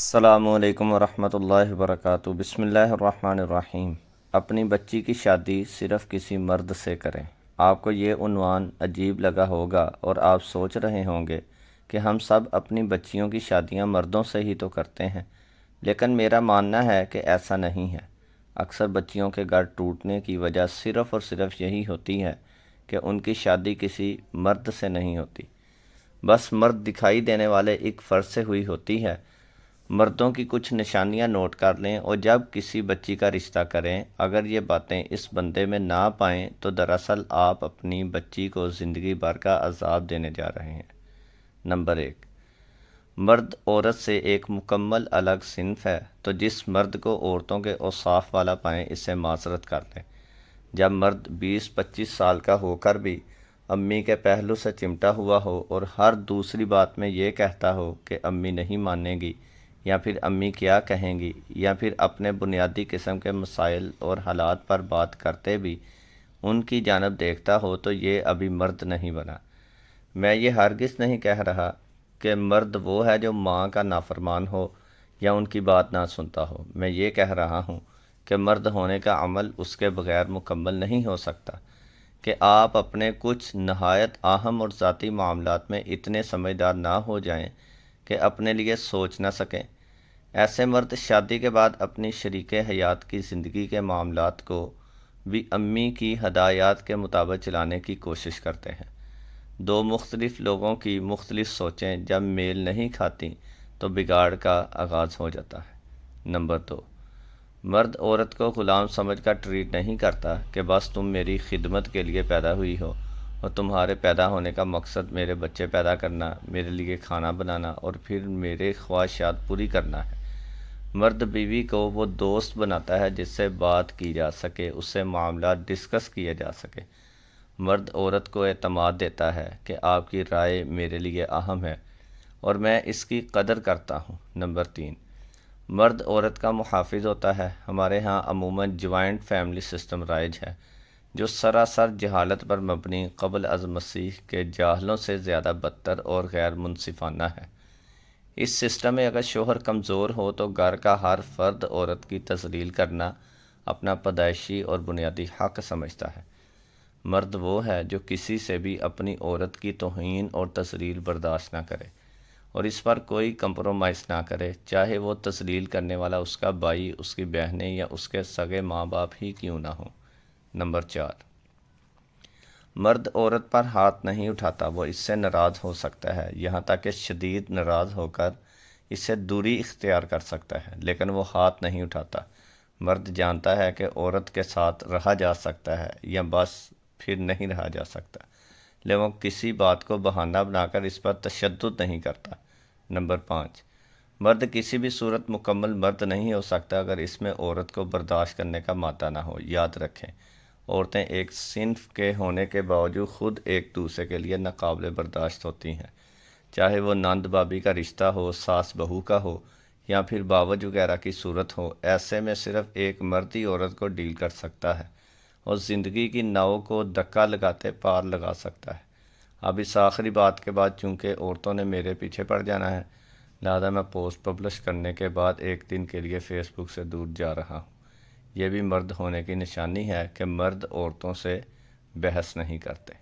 السلام علیکم ورحمۃ اللہ وبرکاتہ۔ بسم اللہ الرحمن الرحیم۔ اپنی بچی کی شادی صرف کسی مرد سے کریں۔ آپ کو یہ عنوان عجیب لگا ہوگا اور آپ سوچ رہے ہوں گے کہ ہم سب اپنی بچیوں کی شادیاں مردوں سے ہی تو کرتے ہیں، لیکن میرا ماننا ہے کہ ایسا نہیں ہے۔ اکثر بچیوں کے گھر ٹوٹنے کی وجہ صرف اور صرف یہی ہوتی ہے کہ ان کی شادی کسی مرد سے نہیں ہوتی، بس مرد دکھائی دینے والے ایک فرد سے ہوئی ہوتی ہے۔ مردوں کی کچھ نشانیاں نوٹ کر لیں اور جب کسی بچی کا رشتہ کریں، اگر یہ باتیں اس بندے میں نہ پائیں تو دراصل آپ اپنی بچی کو زندگی بھر کا عذاب دینے جا رہے ہیں۔ نمبر 1، مرد عورت سے ایک مکمل الگ صنف ہے، تو جس مرد کو عورتوں کے اوصاف والا پائیں اسے معذرت کر لیں۔ جب مرد 20-25 سال کا ہو کر بھی امی کے پہلو سے چمٹا ہوا ہو اور ہر دوسری بات میں یہ کہتا ہو کہ امی نہیں مانے گی، یا پھر امی کیا کہیں گی، یا پھر اپنے بنیادی قسم کے مسائل اور حالات پر بات کرتے بھی ان کی جانب دیکھتا ہو، تو یہ ابھی مرد نہیں بنا۔ میں یہ ہرگز نہیں کہہ رہا کہ مرد وہ ہے جو ماں کا نافرمان ہو یا ان کی بات نہ سنتا ہو۔ میں یہ کہہ رہا ہوں کہ مرد ہونے کا عمل اس کے بغیر مکمل نہیں ہو سکتا کہ آپ اپنے کچھ نہایت اہم اور ذاتی معاملات میں اتنے سمجھدار نہ ہو جائیں کہ اپنے لیے سوچ نہ سکیں۔ ایسے مرد شادی کے بعد اپنی شریک حیات کی زندگی کے معاملات کو بھی امی کی ہدایات کے مطابق چلانے کی کوشش کرتے ہیں۔ دو مختلف لوگوں کی مختلف سوچیں جب میل نہیں کھاتی تو بگاڑ کا آغاز ہو جاتا ہے۔ نمبر 2، مرد عورت کو غلام سمجھ کر ٹریٹ نہیں کرتا کہ بس تم میری خدمت کے لیے پیدا ہوئی ہو اور تمہارے پیدا ہونے کا مقصد میرے بچے پیدا کرنا، میرے لیے کھانا بنانا اور پھر میرے خواہشات پوری کرنا ہے۔ مرد بیوی کو وہ دوست بناتا ہے جس سے بات کی جا سکے، اس سے معاملات ڈسکس کیے جا سکے۔ مرد عورت کو اعتماد دیتا ہے کہ آپ کی رائے میرے لیے اہم ہے اور میں اس کی قدر کرتا ہوں۔ نمبر 3، مرد عورت کا محافظ ہوتا ہے۔ ہمارے ہاں عموماً جوائنٹ فیملی سسٹم رائج ہے، جو سراسر جہالت پر مبنی، قبل از مسیح کے جاہلوں سے زیادہ بدتر اور غیر منصفانہ ہے۔ اس سسٹم میں اگر شوہر کمزور ہو تو گھر کا ہر فرد عورت کی تذلیل کرنا اپنا پیدائشی اور بنیادی حق سمجھتا ہے۔ مرد وہ ہے جو کسی سے بھی اپنی عورت کی توہین اور تذلیل برداشت نہ کرے اور اس پر کوئی کمپرومائز نہ کرے، چاہے وہ تذلیل کرنے والا اس کا بھائی، اس کی بہنیں یا اس کے سگے ماں باپ ہی کیوں نہ ہوں۔ نمبر 4، مرد عورت پر ہاتھ نہیں اٹھاتا۔ وہ اس سے ناراض ہو سکتا ہے، یہاں تک کہ شدید ناراض ہو کر اس سے دوری اختیار کر سکتا ہے، لیکن وہ ہاتھ نہیں اٹھاتا۔ مرد جانتا ہے کہ عورت کے ساتھ رہا جا سکتا ہے یا بس پھر نہیں رہا جا سکتا، لیکن وہ کسی بات کو بہانہ بنا کر اس پر تشدد نہیں کرتا۔ نمبر 5، مرد کسی بھی صورت مکمل مرد نہیں ہو سکتا اگر اس میں عورت کو برداشت کرنے کا مادہ نہ ہو۔ یاد رکھیں، عورتیں ایک صنف کے ہونے کے باوجود خود ایک دوسرے کے لیے ناقابل برداشت ہوتی ہیں، چاہے وہ نند بھابی کا رشتہ ہو، ساس بہو کا ہو یا پھر باوج وغیرہ کی صورت ہو۔ ایسے میں صرف ایک مرد ہی عورت کو ڈیل کر سکتا ہے اور زندگی کی ناؤ کو دھکا لگاتے پار لگا سکتا ہے۔ اب اس آخری بات کے بعد چونکہ عورتوں نے میرے پیچھے پڑ جانا ہے، لہذا میں پوسٹ پبلش کرنے کے بعد ایک دن کے لیے فیس بک سے دور جا رہا ہوں۔ یہ بھی مرد ہونے کی نشانی ہے کہ مرد عورتوں سے بحث نہیں کرتے۔